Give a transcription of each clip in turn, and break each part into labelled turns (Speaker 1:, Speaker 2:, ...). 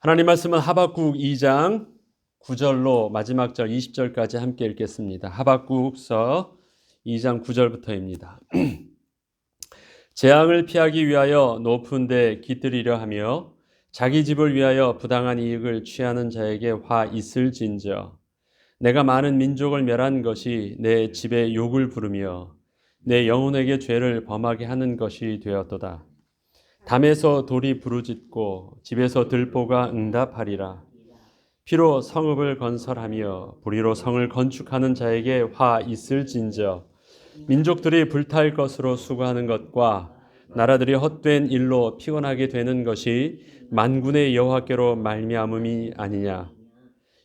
Speaker 1: 하나님 말씀은 하박국 2장 9절로 마지막 절 20절까지 함께 읽겠습니다. 하박국서 2장 9절부터입니다. 재앙을 피하기 위하여 높은 데 깃들이려 하며 자기 집을 위하여 부당한 이익을 취하는 자에게 화 있을진저. 내가 많은 민족을 멸한 것이 내 집에 욕을 부르며 내 영혼에게 죄를 범하게 하는 것이 되었도다. 담에서 돌이 부르짖고 집에서 들보가 응답하리라. 피로 성읍을 건설하며 불의로 성을 건축하는 자에게 화 있을진저. 민족들이 불탈 것으로 수고하는 것과 나라들이 헛된 일로 피곤하게 되는 것이 만군의 여호와께로 말미암음이 아니냐.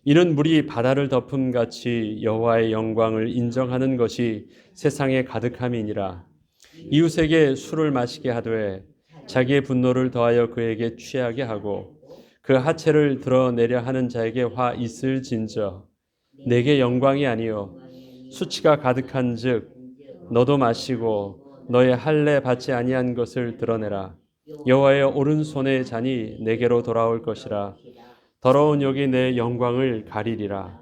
Speaker 1: 이는 물이 바다를 덮음같이 여호와의 영광을 인정하는 것이 세상에 가득함이니라. 이웃에게 술을 마시게 하되 자기의 분노를 더하여 그에게 취하게 하고 그 하체를 드러내려 하는 자에게 화 있을진저. 내게 영광이 아니요 수치가 가득한즉 너도 마시고 너의 할례 받지 아니한 것을 드러내라. 여호와의 오른손의 잔이 내게로 돌아올 것이라. 더러운 욕이 내 영광을 가리리라.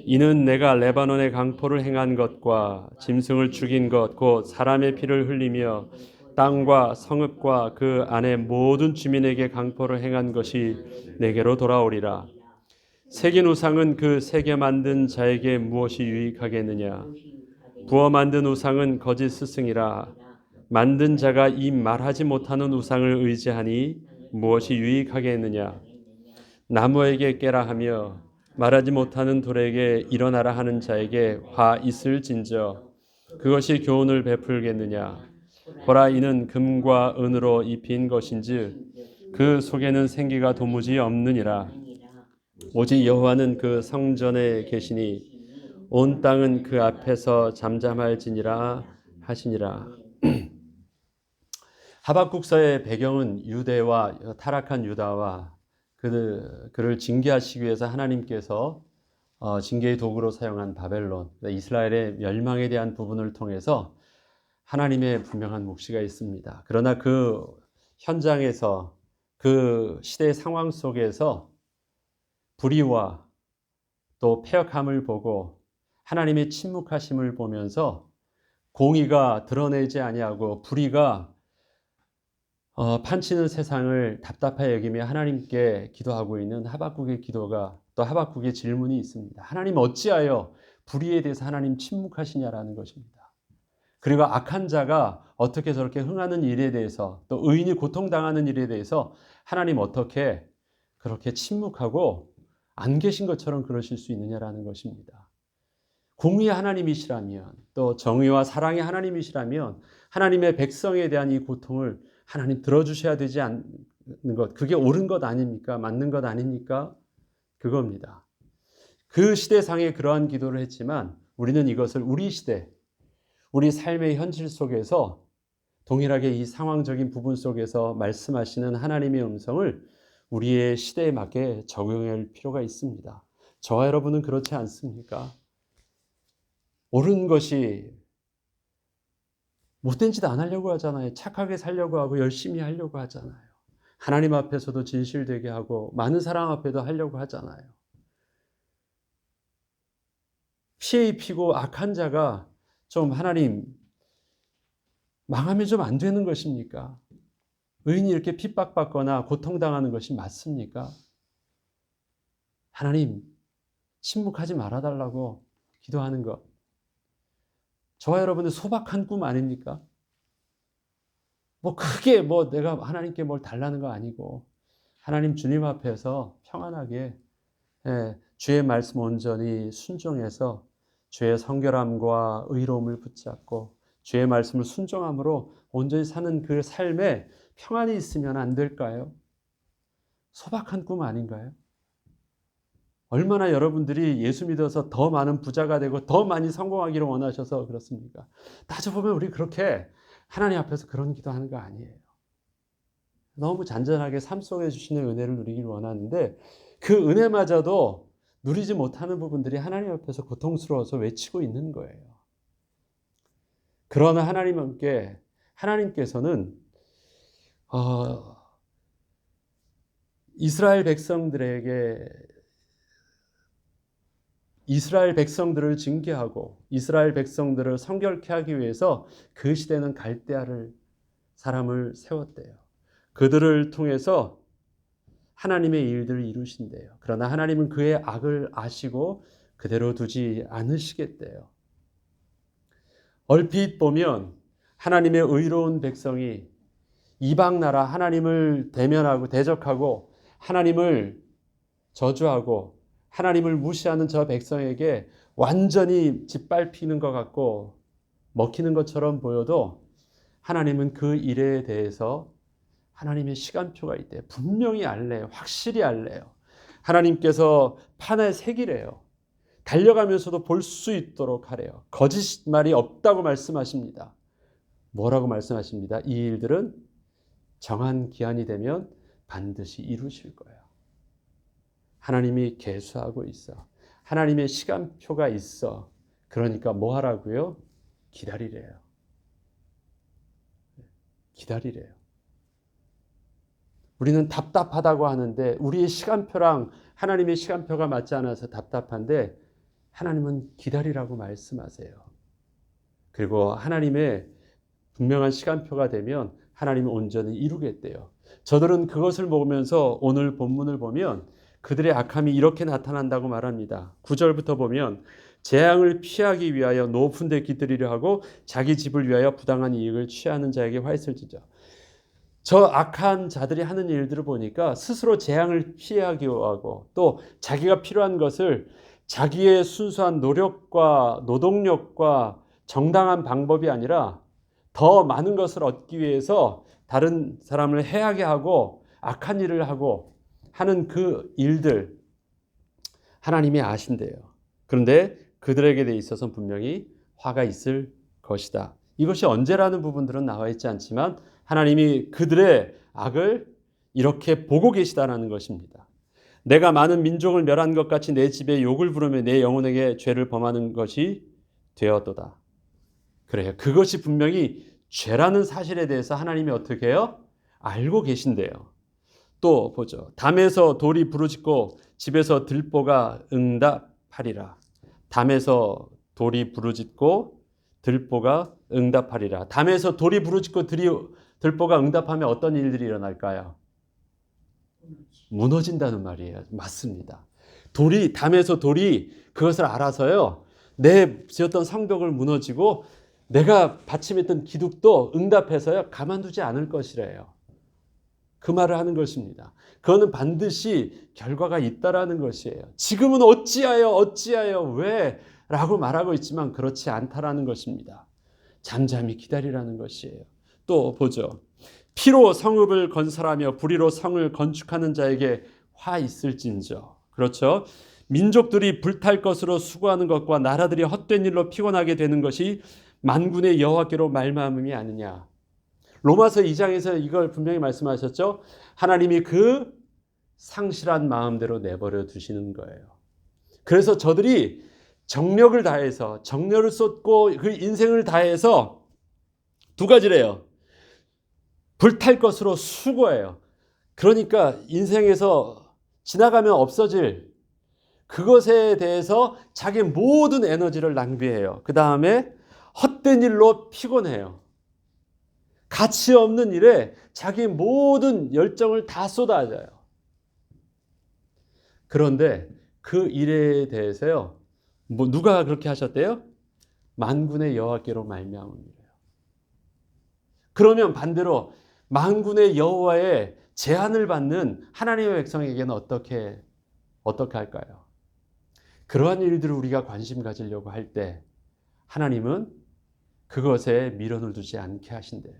Speaker 1: 이는 내가 레바논의 강포를 행한 것과 짐승을 죽인 것 곧 사람의 피를 흘리며 땅과 성읍과 그 안의 모든 주민에게 강포를 행한 것이 내게로 돌아오리라. 새긴 우상은 그 새겨 만든 자에게 무엇이 유익하겠느냐. 부어 만든 우상은 거짓 스승이라. 만든 자가 이 말하지 못하는 우상을 의지하니 무엇이 유익하겠느냐. 나무에게 깨라 하며 말하지 못하는 돌에게 일어나라 하는 자에게 화 있을진저. 그것이 교훈을 베풀겠느냐. 보라, 이는 금과 은으로 입힌 것인즉 그 속에는 생기가 도무지 없느니라. 오직 여호와는 그 성전에 계시니 온 땅은 그 앞에서 잠잠할지니라 하시니라. 하박국서의 배경은 유대와 타락한 유다와 그를 징계하시기 위해서 하나님께서 징계의 도구로 사용한 바벨론, 이스라엘의 멸망에 대한 부분을 통해서 하나님의 분명한 묵시가 있습니다. 그러나 그 현장에서 그 시대의 상황 속에서 불의와 또 패역함을 보고 하나님의 침묵하심을 보면서 공의가 드러내지 아니하고 불의가 판치는 세상을 답답하게 여기며 하나님께 기도하고 있는 하박국의 기도가 또 하박국의 질문이 있습니다. 하나님 어찌하여 불의에 대해서 하나님 침묵하시냐라는 것입니다. 그리고 악한 자가 어떻게 저렇게 흥하는 일에 대해서 또 의인이 고통당하는 일에 대해서 하나님 어떻게 그렇게 침묵하고 안 계신 것처럼 그러실 수 있느냐라는 것입니다. 공의의 하나님이시라면 또 정의와 사랑의 하나님이시라면 하나님의 백성에 대한 이 고통을 하나님 들어주셔야 되지 않는 것, 그게 옳은 것 아닙니까? 맞는 것 아닙니까? 그겁니다. 그 시대상에 그러한 기도를 했지만 우리는 이것을 우리 시대, 우리 삶의 현실 속에서 동일하게 이 상황적인 부분 속에서 말씀하시는 하나님의 음성을 우리의 시대에 맞게 적용할 필요가 있습니다. 저와 여러분은 그렇지 않습니까? 옳은 것이 못된 짓 안 하려고 하잖아요. 착하게 살려고 하고 열심히 하려고 하잖아요. 하나님 앞에서도 진실되게 하고 많은 사람 앞에도 하려고 하잖아요. 피해 입히고 악한 자가 좀 하나님 망하면 좀 안 되는 것입니까? 의인이 이렇게 핍박받거나 고통당하는 것이 맞습니까? 하나님 침묵하지 말아달라고 기도하는 것. 저와 여러분의 소박한 꿈 아닙니까? 크게 내가 하나님께 뭘 달라는 거 아니고 하나님 주님 앞에서 평안하게 주의 말씀 온전히 순종해서 주의 성결함과 의로움을 붙잡고 주의 말씀을 순종함으로 온전히 사는 그 삶에 평안이 있으면 안 될까요? 소박한 꿈 아닌가요? 얼마나 여러분들이 예수 믿어서 더 많은 부자가 되고 더 많이 성공하기를 원하셔서 그렇습니까? 따져보면 우리 그렇게 하나님 앞에서 그런 기도하는 거 아니에요. 너무 잔잔하게 삶 속에 주시는 은혜를 누리길 원하는데 그 은혜마저도 누리지 못하는 부분들이 하나님 앞에서 고통스러워서 외치고 있는 거예요. 그러나 하나님께서는 이스라엘 백성들을 징계하고 이스라엘 백성들을 성결케 하기 위해서 그 시대는 갈대아를 사람을 세웠대요. 그들을 통해서 하나님의 일들을 이루신대요. 그러나 하나님은 그의 악을 아시고 그대로 두지 않으시겠대요. 얼핏 보면 하나님의 의로운 백성이 이방 나라 하나님을 대면하고 대적하고 하나님을 저주하고 하나님을 무시하는 저 백성에게 완전히 짓밟히는 것 같고 먹히는 것처럼 보여도 하나님은 그 일에 대해서 하나님의 시간표가 있대요. 분명히 알래요. 확실히 알래요. 하나님께서 판에 새기래요. 달려가면서도 볼 수 있도록 하래요. 거짓말이 없다고 말씀하십니다. 뭐라고 말씀하십니다? 이 일들은 정한 기한이 되면 반드시 이루실 거예요. 하나님이 계수하고 있어. 하나님의 시간표가 있어. 그러니까 뭐 하라고요? 기다리래요. 기다리래요. 우리는 답답하다고 하는데 우리의 시간표랑 하나님의 시간표가 맞지 않아서 답답한데 하나님은 기다리라고 말씀하세요. 그리고 하나님의 분명한 시간표가 되면 하나님은 온전히 이루겠대요. 저들은 그것을 보면서 오늘 본문을 보면 그들의 악함이 이렇게 나타난다고 말합니다. 9절부터 보면 재앙을 피하기 위하여 높은 데 깃들이려 하고 자기 집을 위하여 부당한 이익을 취하는 자에게 화 있을지죠. 저 악한 자들이 하는 일들을 보니까 스스로 재앙을 피하기 하고 또 자기가 필요한 것을 자기의 순수한 노력과 노동력과 정당한 방법이 아니라 더 많은 것을 얻기 위해서 다른 사람을 해하게 하고 악한 일을 하고 하는 그 일들 하나님이 아신대요. 그런데 그들에게 대해 있어서는 분명히 화가 있을 것이다. 이것이 언제라는 부분들은 나와 있지 않지만 하나님이 그들의 악을 이렇게 보고 계시다는 것입니다. 내가 많은 민족을 멸한 것 같이 내 집에 욕을 부르며 내 영혼에게 죄를 범하는 것이 되었도다. 그래요. 그것이 분명히 죄라는 사실에 대해서 하나님이 어떻게 해요? 알고 계신대요. 또 보죠. 담에서 돌이 부르짖고 집에서 들보가 응답하리라. 담에서 돌이 부르짖고 들보가 응답하리라. 담에서 돌이 부르짖고 들보가 응답하면 어떤 일들이 일어날까요? 무너진다는 말이에요. 맞습니다. 담에서 돌이 그것을 알아서요. 내 지었던 성벽을 무너지고 내가 받침했던 기둥도 응답해서요. 가만두지 않을 것이래요. 그 말을 하는 것입니다. 그거는 반드시 결과가 있다라는 것이에요. 지금은 어찌하여 왜? 라고 말하고 있지만 그렇지 않다라는 것입니다. 잠잠히 기다리라는 것이에요. 또 보죠. 피로 성읍을 건설하며 불의로 성을 건축하는 자에게 화 있을진저. 그렇죠. 민족들이 불탈 것으로 수고하는 것과 나라들이 헛된 일로 피곤하게 되는 것이 만군의 여호와께로 말미암음이 아니냐. 로마서 2장에서 이걸 분명히 말씀하셨죠. 하나님이 그 상실한 마음대로 내버려 두시는 거예요. 그래서 저들이 정력을 다해서 정열을 쏟고 그 인생을 다해서 두 가지래요. 불탈 것으로 수고해요. 그러니까 인생에서 지나가면 없어질 그것에 대해서 자기 모든 에너지를 낭비해요. 그 다음에 헛된 일로 피곤해요. 가치 없는 일에 자기 모든 열정을 다 쏟아져요. 그런데 그 일에 대해서요. 누가 그렇게 하셨대요? 만군의 여호와께로 말미암음이래요. 그러면 반대로 만군의 여호와의 제한을 받는 하나님의 백성에게는 어떻게 할까요? 그러한 일들을 우리가 관심 가지려고 할 때 하나님은 그것에 미련을 두지 않게 하신대요.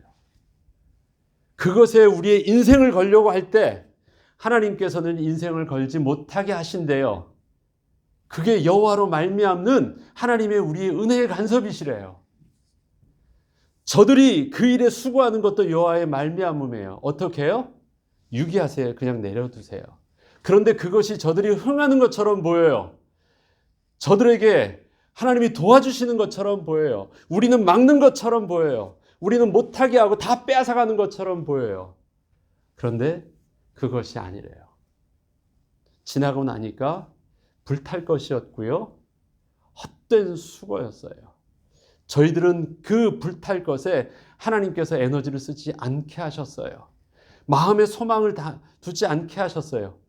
Speaker 1: 그것에 우리의 인생을 걸려고 할 때 하나님께서는 인생을 걸지 못하게 하신대요. 그게 여호와로 말미암는 하나님의 우리의 은혜의 간섭이시래요. 저들이 그 일에 수고하는 것도 여호와의 말미암음이에요. 어떻게 해요? 유기하세요. 그냥 내려두세요. 그런데 그것이 저들이 흥하는 것처럼 보여요. 저들에게 하나님이 도와주시는 것처럼 보여요. 우리는 막는 것처럼 보여요. 우리는 못하게 하고 다 빼앗아가는 것처럼 보여요. 그런데 그것이 아니래요. 지나고 나니까 불탈 것이었고요. 헛된 수고였어요. 저희들은 그 불탈 것에 하나님께서 에너지를 쓰지 않게 하셨어요. 마음의 소망을 다 두지 않게 하셨어요.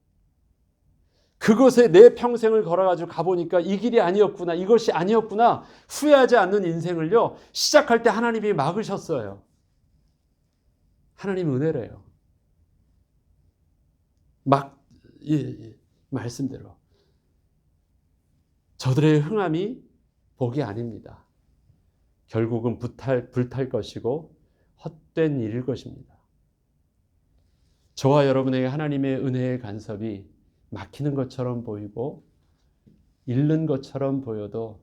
Speaker 1: 그것에 내 평생을 걸어가지고 가보니까 이 길이 아니었구나, 이것이 아니었구나 후회하지 않는 인생을요, 시작할 때 하나님이 막으셨어요. 하나님 은혜래요. 말씀대로. 저들의 흥함이 복이 아닙니다. 결국은 불탈 것이고 헛된 일일 것입니다. 저와 여러분에게 하나님의 은혜의 간섭이 막히는 것처럼 보이고 잃는 것처럼 보여도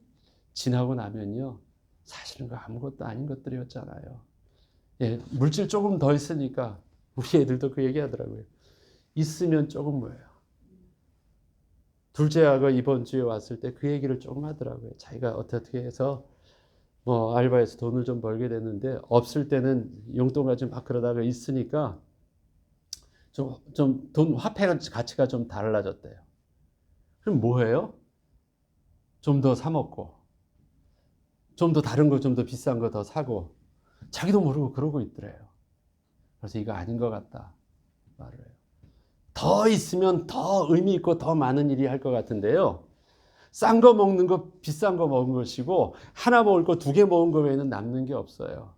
Speaker 1: 지나고 나면요, 사실은 그 아무것도 아닌 것들이었잖아요. 물질 조금 더 있으니까 우리 애들도 그 얘기하더라고요. 있으면 조금 뭐예요. 둘째 아가 이번 주에 왔을 때 그 얘기를 조금 하더라고요. 자기가 어떻게 해서 알바해서 돈을 좀 벌게 됐는데 없을 때는 용돈 가지고 막 그러다가 있으니까 좀 돈 화폐 가치가 좀 달라졌대요. 그럼 뭐해요? 좀 더 사 먹고 좀 더 다른 거 좀 더 비싼 거 더 사고 자기도 모르고 그러고 있더래요. 그래서 이거 아닌 것 같다 말을 해요. 더 있으면 더 의미 있고 더 많은 일이 할 것 같은데요. 싼 거 먹는 거 비싼 거 먹은 것이고 하나 먹을 거 2개 먹은 거 외에는 남는 게 없어요.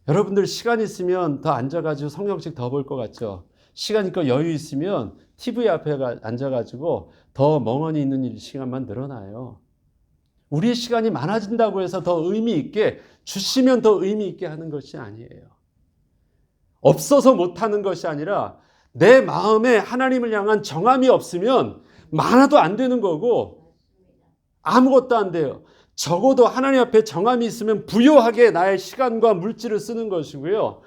Speaker 1: 여러분들 시간 있으면 더 앉아가지고 성경책 더 볼 것 같죠? 시간 있고 여유 있으면 TV 앞에 앉아가지고 더 멍하니 있는 시간만 늘어나요. 우리의 시간이 많아진다고 해서 더 의미 있게 주시면 더 의미 있게 하는 것이 아니에요. 없어서 못하는 것이 아니라 내 마음에 하나님을 향한 정함이 없으면 많아도 안 되는 거고 아무것도 안 돼요. 적어도 하나님 앞에 정함이 있으면 부요하게 나의 시간과 물질을 쓰는 것이고요.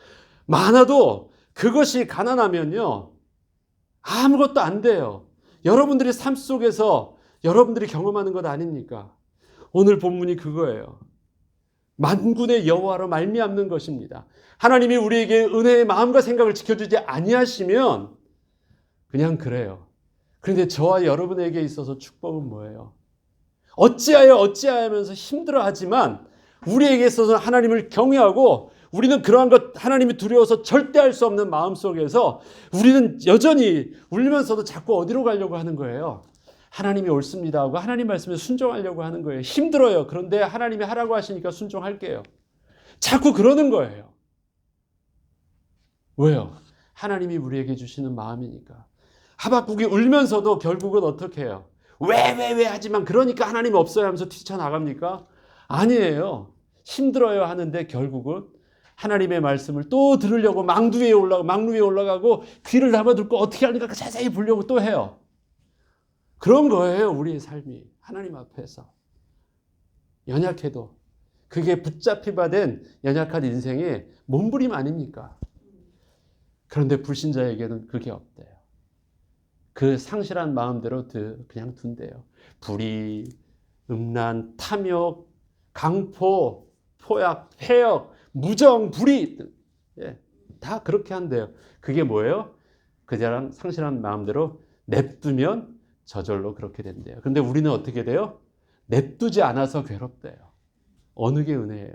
Speaker 1: 많아도 그것이 가난하면요, 아무것도 안 돼요. 여러분들이 삶 속에서 여러분들이 경험하는 것 아닙니까? 오늘 본문이 그거예요. 만군의 여호와로 말미암는 것입니다. 하나님이 우리에게 은혜의 마음과 생각을 지켜주지 아니하시면 그냥 그래요. 그런데 저와 여러분에게 있어서 축복은 뭐예요? 어찌하여 하면서 힘들어하지만 우리에게 있어서 하나님을 경외하고 우리는 그러한 것 하나님이 두려워서 절대 할 수 없는 마음 속에서 우리는 여전히 울면서도 자꾸 어디로 가려고 하는 거예요? 하나님이 옳습니다 하고 하나님 말씀에 순종하려고 하는 거예요. 힘들어요. 그런데 하나님이 하라고 하시니까 순종할게요. 자꾸 그러는 거예요. 왜요? 하나님이 우리에게 주시는 마음이니까. 하박국이 울면서도 결국은 어떻게 해요? 왜 하지만 그러니까 하나님이 없어요 하면서 뛰쳐나갑니까? 아니에요. 힘들어요 하는데 결국은 하나님의 말씀을 또 들으려고 망루 위에 올라가고 귀를 담아듣고 어떻게 하니까 자세히 보려고 또 해요. 그런 거예요. 우리의 삶이 하나님 앞에서 연약해도 그게 붙잡히바 된 연약한 인생의 몸부림 아닙니까? 그런데 불신자에게는 그게 없대요. 그 상실한 마음대로 그냥 둔대요. 불의, 음란, 탐욕, 강포, 포약, 폐역, 무정, 불의, 다 그렇게 한대요. 그게 뭐예요? 그냥 상실한 마음대로 냅두면 저절로 그렇게 된대요. 그런데 우리는 어떻게 돼요? 냅두지 않아서 괴롭대요. 어느 게 은혜예요?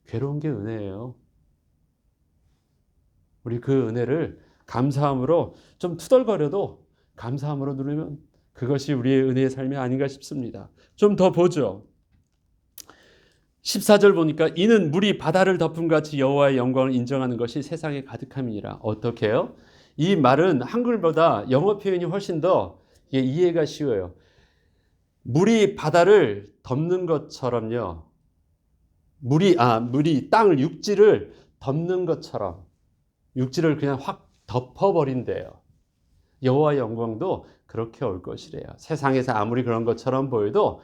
Speaker 1: 괴로운 게 은혜예요. 우리 그 은혜를 감사함으로 좀 투덜거려도 감사함으로 누리면 그것이 우리의 은혜의 삶이 아닌가 싶습니다. 좀 더 보죠. 14절 보니까 이는 물이 바다를 덮음 같이 여호와의 영광을 인정하는 것이 세상에 가득함이니라. 어떻게 해요? 이 말은 한글보다 영어 표현이 훨씬 더 이해가 쉬워요. 물이 바다를 덮는 것처럼요. 물이 땅을 육지를 덮는 것처럼 육지를 그냥 확 덮어버린대요. 여호와의 영광도 그렇게 올 것이래요. 세상에서 아무리 그런 것처럼 보여도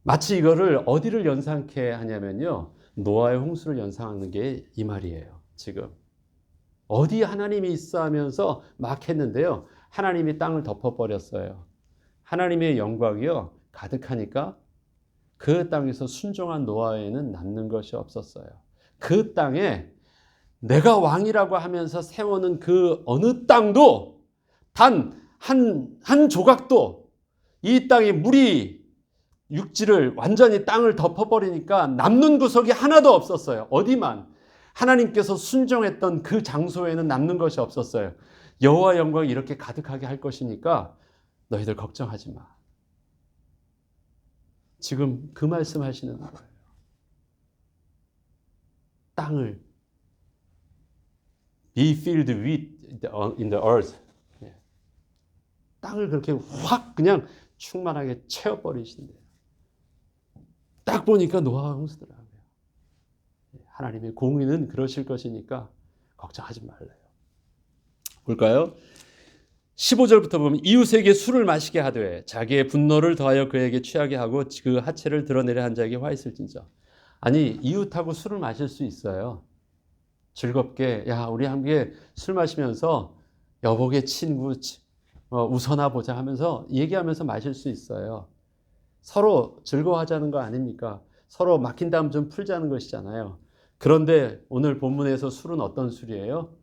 Speaker 1: 마치 이거를 어디를 연상케 하냐면요. 노아의 홍수를 연상하는 게 이 말이에요. 지금 어디 하나님이 있어 하면서 막 했는데요. 하나님이 땅을 덮어버렸어요. 하나님의 영광이요 가득하니까 그 땅에서 순종한 노아에는 남는 것이 없었어요. 그 땅에 내가 왕이라고 하면서 세워놓은 그 어느 땅도 단 한 조각도 이 땅에 물이 육지를 완전히 땅을 덮어버리니까 남는 구석이 하나도 없었어요. 어디만 하나님께서 순종했던 그 장소에는 남는 것이 없었어요. 여호와 영광이 이렇게 가득하게 할 것이니까 너희들 걱정하지 마. 지금 그 말씀 하시는 거예요. 땅을 be filled with in the earth. 땅을 그렇게 확 그냥 충만하게 채워버리신대요. 딱 보니까 노아가 홍수더라고요. 하나님의 공의는 그러실 것이니까 걱정하지 말래요. 볼까요? 15절부터 보면 이웃에게 술을 마시게 하되 자기의 분노를 더하여 그에게 취하게 하고 그 하체를 드러내려 한 자에게 화 있을진저. 아니 이웃하고 술을 마실 수 있어요. 즐겁게 야 우리 함께 술 마시면서 여복의 친구 웃어나 보자 하면서 얘기하면서 마실 수 있어요. 서로 즐거워하자는 거 아닙니까? 서로 막힌 다음 좀 풀자는 것이잖아요. 그런데 오늘 본문에서 술은 어떤 술이에요?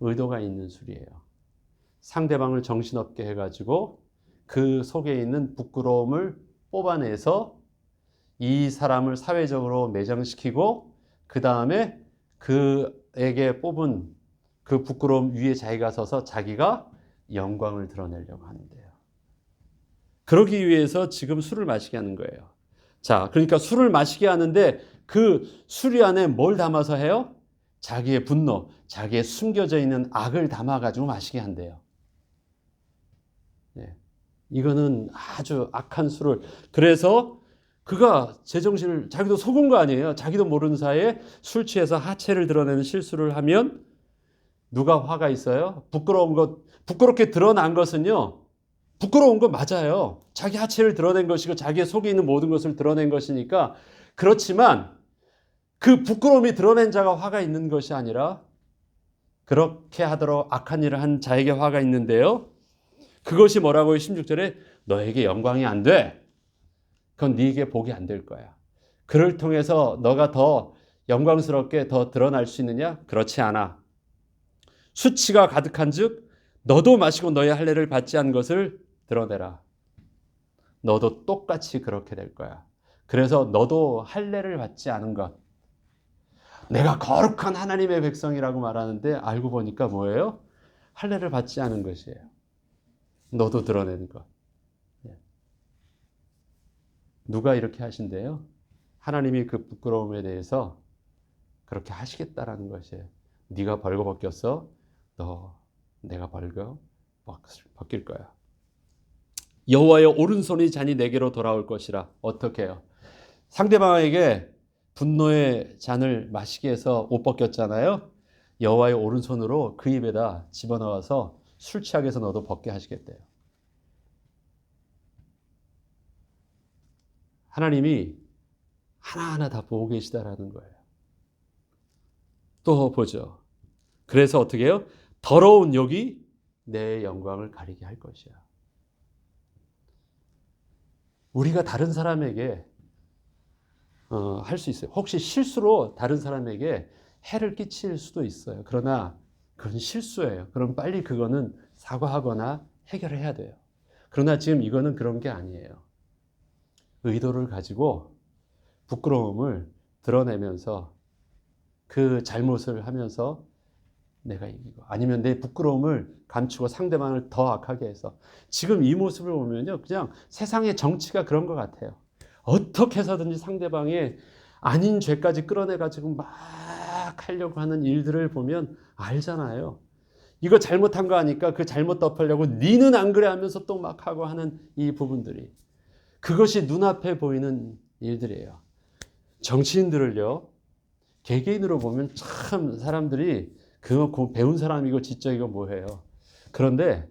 Speaker 1: 의도가 있는 술이에요. 상대방을 정신없게 해가지고 그 속에 있는 부끄러움을 뽑아내서 이 사람을 사회적으로 매장시키고 그 다음에 그에게 뽑은 그 부끄러움 위에 자기가 서서 자기가 영광을 드러내려고 하는데요. 그러기 위해서 지금 술을 마시게 하는 거예요. 자, 그러니까 술을 마시게 하는데 그 술 안에 뭘 담아서 해요? 자기의 분노, 자기의 숨겨져 있는 악을 담아가지고 마시게 한대요. 네. 이거는 아주 악한 술을. 그래서 그가 제정신을 자기도 속은 거 아니에요. 자기도 모르는 사이에 술 취해서 하체를 드러내는 실수를 하면 누가 화가 있어요? 부끄럽게 드러난 것은요. 부끄러운 거 맞아요. 자기 하체를 드러낸 것이고 자기의 속에 있는 모든 것을 드러낸 것이니까. 그렇지만 그 부끄러움이 드러낸 자가 화가 있는 것이 아니라 그렇게 하도록 악한 일을 한 자에게 화가 있는데요. 그것이 뭐라고요? 16절에 너에게 영광이 안 돼. 그건 네게 복이 안 될 거야. 그를 통해서 너가 더 영광스럽게 더 드러날 수 있느냐? 그렇지 않아. 수치가 가득한 즉 너도 마시고 너의 할례를 받지 않은 것을 드러내라. 너도 똑같이 그렇게 될 거야. 그래서 너도 할례를 받지 않은 것. 내가 거룩한 하나님의 백성이라고 말하는데 알고 보니까 뭐예요? 할례를 받지 않은 것이에요. 너도 드러내는 것. 누가 이렇게 하신대요? 하나님이 그 부끄러움에 대해서 그렇게 하시겠다라는 것이에요. 네가 벌거벗겼어? 내가 벗길 거야. 여호와의 오른손이 잔이 내게로 돌아올 것이라. 어떻게 해요? 상대방에게 분노의 잔을 마시게 해서 옷 벗겼잖아요. 여호와의 오른손으로 그 입에다 집어넣어서 술 취하게 해서 너도 벗게 하시겠대요. 하나님이 하나하나 다 보고 계시다라는 거예요. 또 보죠. 그래서 어떻게 해요? 더러운 욕이 내 영광을 가리게 할 것이야. 우리가 다른 사람에게 할 수 있어요. 혹시 실수로 다른 사람에게 해를 끼칠 수도 있어요. 그러나 그건 실수예요. 그럼 빨리 그거는 사과하거나 해결해야 돼요. 그러나 지금 이거는 그런 게 아니에요. 의도를 가지고 부끄러움을 드러내면서 그 잘못을 하면서 내가 이기고 아니면 내 부끄러움을 감추고 상대방을 더 악하게 해서 지금 이 모습을 보면요. 그냥 세상의 정치가 그런 것 같아요. 어떻게 해서든지 상대방의 아닌 죄까지 끌어내가지고 막 하려고 하는 일들을 보면 알잖아요. 이거 잘못한 거 아니까 그 잘못 덮으려고 니는 안 그래 하면서 또 막 하고 하는 이 부분들이 그것이 눈앞에 보이는 일들이에요. 정치인들을요. 개개인으로 보면 참 사람들이 그거 배운 사람이고 지적이고 뭐해요. 그런데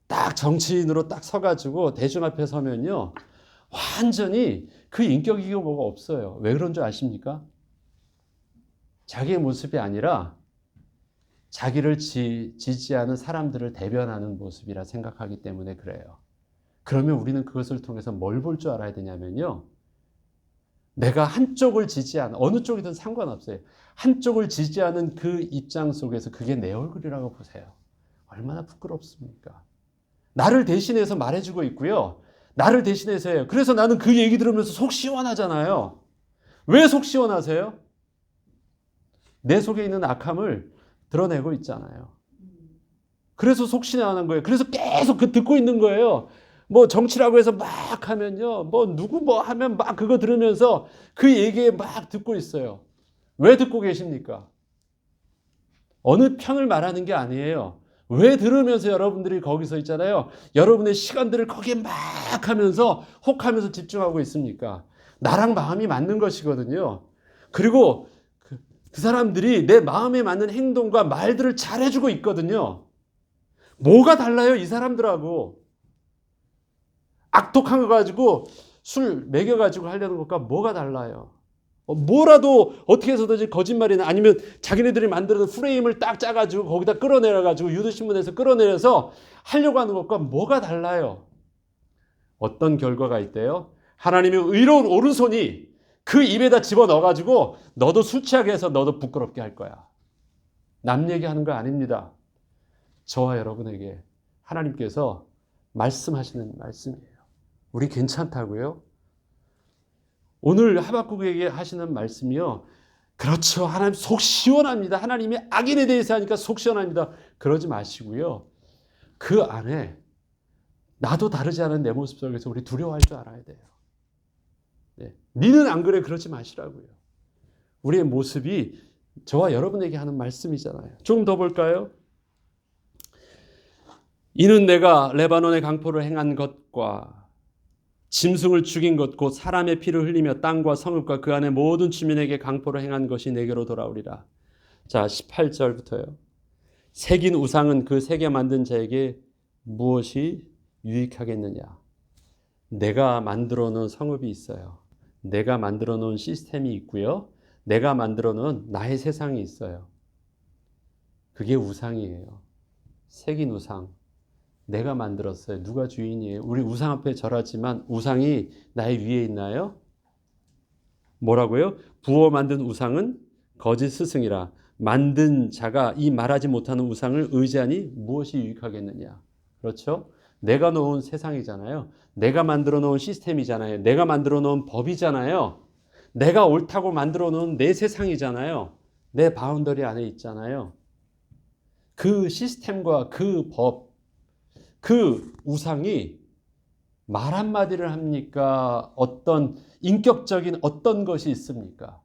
Speaker 1: 딱 정치인으로 딱 서가지고 대중 앞에 서면요. 완전히 그 인격이고 뭐가 없어요. 왜 그런 줄 아십니까? 자기의 모습이 아니라 자기를 지지하는 사람들을 대변하는 모습이라 생각하기 때문에 그래요. 그러면 우리는 그것을 통해서 뭘 볼 줄 알아야 되냐면요. 내가 한쪽을 지지하는 어느 쪽이든 상관없어요. 한쪽을 지지하는 그 입장 속에서 그게 내 얼굴이라고 보세요. 얼마나 부끄럽습니까? 나를 대신해서 말해주고 있고요. 나를 대신해서 해요. 그래서 나는 그 얘기 들으면서 속 시원하잖아요. 왜 속 시원하세요? 내 속에 있는 악함을 드러내고 있잖아요. 그래서 속 시원한 거예요. 그래서 계속 그 듣고 있는 거예요. 뭐 정치라고 해서 막 하면요. 뭐 누구 뭐 하면 막 그거 들으면서 그 얘기에 막 듣고 있어요. 왜 듣고 계십니까? 어느 편을 말하는 게 아니에요. 왜 들으면서 여러분들이 거기서 있잖아요. 여러분의 시간들을 거기에 막 하면서 혹하면서 집중하고 있습니까? 나랑 마음이 맞는 것이거든요. 그리고 그 사람들이 내 마음에 맞는 행동과 말들을 잘해주고 있거든요. 뭐가 달라요, 이 사람들하고? 악독한 거 가지고 술 먹여가지고 하려는 것과 뭐가 달라요? 뭐라도 어떻게 해서든지 거짓말이나 아니면 자기네들이 만드는 프레임을 딱 짜가지고 거기다 끌어내려가지고 유도신문에서 끌어내려서 하려고 하는 것과 뭐가 달라요? 어떤 결과가 있대요? 하나님의 의로운 오른손이 그 입에다 집어넣어가지고 너도 술 취하게 해서 너도 부끄럽게 할 거야. 남 얘기하는 거 아닙니다. 저와 여러분에게 하나님께서 말씀하시는 말씀이에요. 우리 괜찮다고요? 오늘 하박국에게 하시는 말씀이요. 그렇죠. 하나님 속 시원합니다. 하나님이 악인에 대해서 하니까 속 시원합니다. 그러지 마시고요. 그 안에 나도 다르지 않은 내 모습 속에서 우리 두려워할 줄 알아야 돼요. 네. 니는 안 그래 그러지 마시라고요. 우리의 모습이 저와 여러분에게 하는 말씀이잖아요. 좀 더 볼까요? 이는 내가 레바논의 강포를 행한 것과 짐승을 죽인 것 곧 사람의 피를 흘리며 땅과 성읍과 그 안에 모든 주민에게 강포를 행한 것이 내게로 돌아오리라. 자, 18절부터요. 새긴 우상은 그 새겨 만든 자에게 무엇이 유익하겠느냐? 내가 만들어 놓은 성읍이 있어요. 내가 만들어 놓은 시스템이 있고요. 내가 만들어 놓은 나의 세상이 있어요. 그게 우상이에요. 새긴 우상. 내가 만들었어요. 누가 주인이에요? 우리 우상 앞에 절하지만 우상이 나의 위에 있나요? 뭐라고요? 부어 만든 우상은 거짓 스승이라. 만든 자가 이 말하지 못하는 우상을 의지하니 무엇이 유익하겠느냐? 그렇죠? 내가 놓은 세상이잖아요. 내가 만들어 놓은 시스템이잖아요. 내가 만들어 놓은 법이잖아요. 내가 옳다고 만들어 놓은 내 세상이잖아요. 내 바운더리 안에 있잖아요. 그 시스템과 그 법, 그 우상이 말 한마디를 합니까? 어떤 인격적인 어떤 것이 있습니까?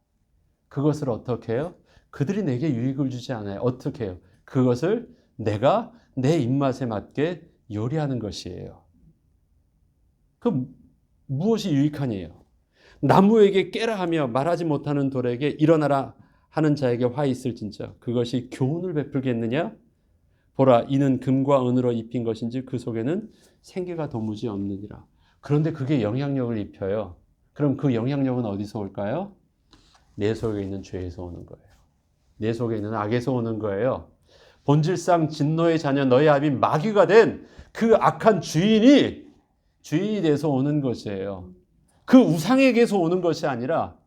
Speaker 1: 그것을 어떻게 해요? 그들이 내게 유익을 주지 않아요. 어떻게 해요? 그것을 내가 내 입맛에 맞게 요리하는 것이에요. 그 무엇이 유익하니요? 나무에게 깨라 하며 말하지 못하는 돌에게 일어나라 하는 자에게 화 있을진저 그것이 교훈을 베풀겠느냐? 보라 이는 금과 은으로 입힌 것인지 그 속에는 생기가 도무지 없느니라. 그런데 그게 영향력을 입혀요. 그럼 그 영향력은 어디서 올까요? 내 속에 있는 죄에서 오는 거예요. 내 속에 있는 악에서 오는 거예요. 본질상 진노의 자녀 너의 아비인 마귀가 된 그 악한 주인이 돼서 오는 것이에요. 그 우상에게서 오는 것이 아니라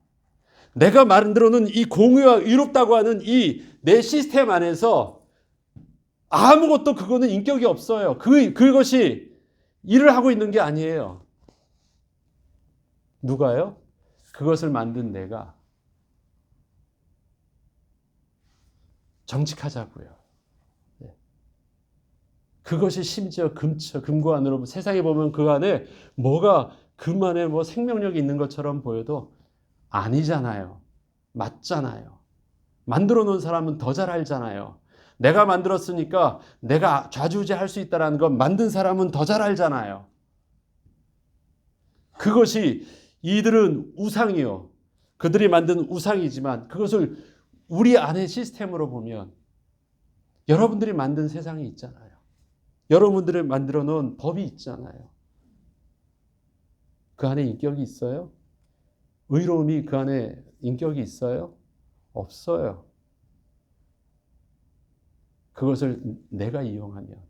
Speaker 1: 내가 만들어놓은 이 공의와 의롭다고 하는 이 내 시스템 안에서 아무것도 그거는 인격이 없어요. 그것이 일을 하고 있는 게 아니에요. 누가요? 그것을 만든 내가 정직하자고요. 네. 그것이 심지어 금고 안으로 세상에 보면 그 안에 뭐가 금 안에 뭐 생명력이 있는 것처럼 보여도 아니잖아요. 맞잖아요. 만들어 놓은 사람은 더 잘 알잖아요. 내가 만들었으니까 내가 좌지우지할 수 있다는 건 만든 사람은 더 잘 알잖아요. 그것이 이들은 우상이요. 그들이 만든 우상이지만 그것을 우리 안의 시스템으로 보면 여러분들이 만든 세상이 있잖아요. 여러분들이 만들어 놓은 법이 있잖아요. 그 안에 인격이 있어요? 의로움이 그 안에 인격이 있어요? 없어요. 그것을 내가 이용하면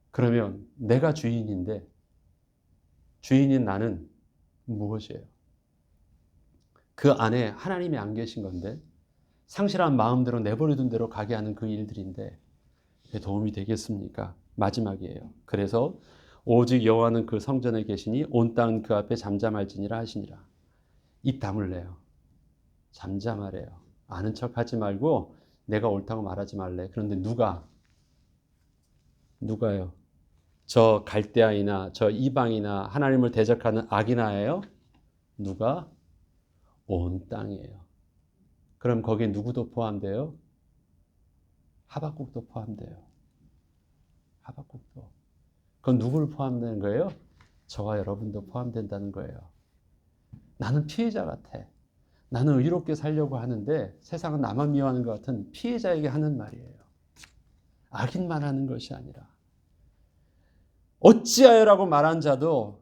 Speaker 1: 그러면 내가 주인인데 주인인 나는 무엇이에요? 그 안에 하나님이 안 계신 건데 상실한 마음대로 내버려둔 대로 가게 하는 그 일들인데 도움이 되겠습니까? 마지막이에요. 그래서 오직 여호와는 그 성전에 계시니 온 땅은 그 앞에 잠잠할지니라 하시니라. 입 다물래요. 잠잠하래요. 아는 척하지 말고 내가 옳다고 말하지 말래. 그런데 누가요? 저 갈대아이나 저 이방이나 하나님을 대적하는 악인아예요? 누가? 온 땅이에요. 그럼 거기에 누구도 포함돼요? 하박국도 포함돼요. 하박국도. 그건 누구를 포함되는 거예요? 저와 여러분도 포함된다는 거예요. 나는 피해자 같아. 나는 의롭게 살려고 하는데 세상은 나만 미워하는 것 같은 피해자에게 하는 말이에요. 악인만 하는 것이 아니라. 어찌하여라고 말한 자도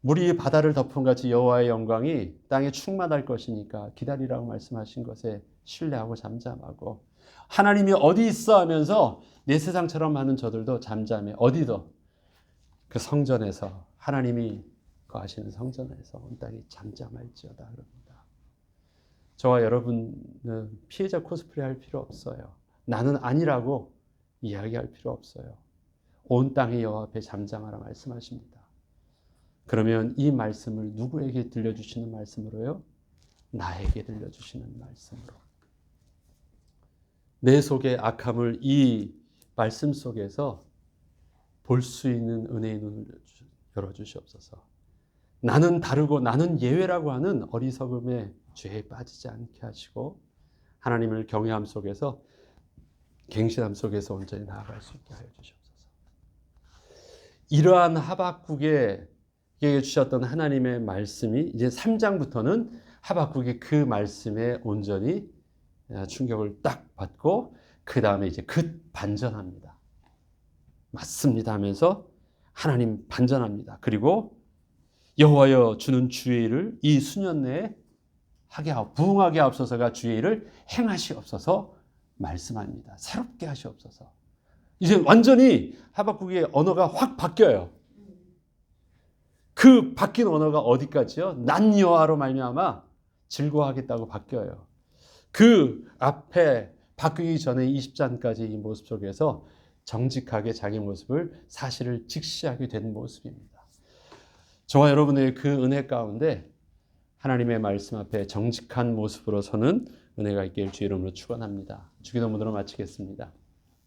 Speaker 1: 물이 바다를 덮은 같이 여호와의 영광이 땅에 충만할 것이니까 기다리라고 말씀하신 것에 신뢰하고 잠잠하고, 하나님이 어디 있어 하면서 내 세상처럼 하는 저들도 잠잠해. 어디도? 그 성전에서, 하나님이 거하시는 성전에서 온 땅이 잠잠할지어다 그럽니다. 저와 여러분은 피해자 코스프레 할 필요 없어요. 나는 아니라고 이야기할 필요 없어요. 온 땅이 여호와 앞에 잠잠하라 말씀하십니다. 그러면 이 말씀을 누구에게 들려주시는 말씀으로요? 나에게 들려주시는 말씀으로. 내 속의 악함을 이 말씀 속에서 볼 수 있는 은혜의 눈을 열어주시옵소서. 나는 다르고 나는 예외라고 하는 어리석음의 죄에 빠지지 않게 하시고, 하나님을 경외함 속에서, 갱신함 속에서 온전히 나아갈 수 있게 하여 주시옵소서. 이러한 하박국에게 주셨던 하나님의 말씀이 이제 3장부터는 하박국이 그 말씀에 온전히 충격을 딱 받고, 그 다음에 이제 반전합니다. 맞습니다 하면서 하나님 반전합니다. 그리고 여호와여 주는 주의 일을 이 수년 내에 부응하게 하옵소서가 주의 일을 행하시옵소서 말씀합니다. 새롭게 하시옵소서. 이제 완전히 하박국의 언어가 확 바뀌어요. 그 바뀐 언어가 어디까지요? 난 여호와로 말미암아 즐거워하겠다고 바뀌어요. 그 앞에 바뀌기 전에 20장까지 이 모습 속에서 정직하게 자기 모습을, 사실을 직시하게 된 모습입니다. 저와 여러분의 그 은혜 가운데 하나님의 말씀 앞에 정직한 모습으로 서는 은혜가 있길 주의 이름으로 축원합니다. 주기도문으로 마치겠습니다.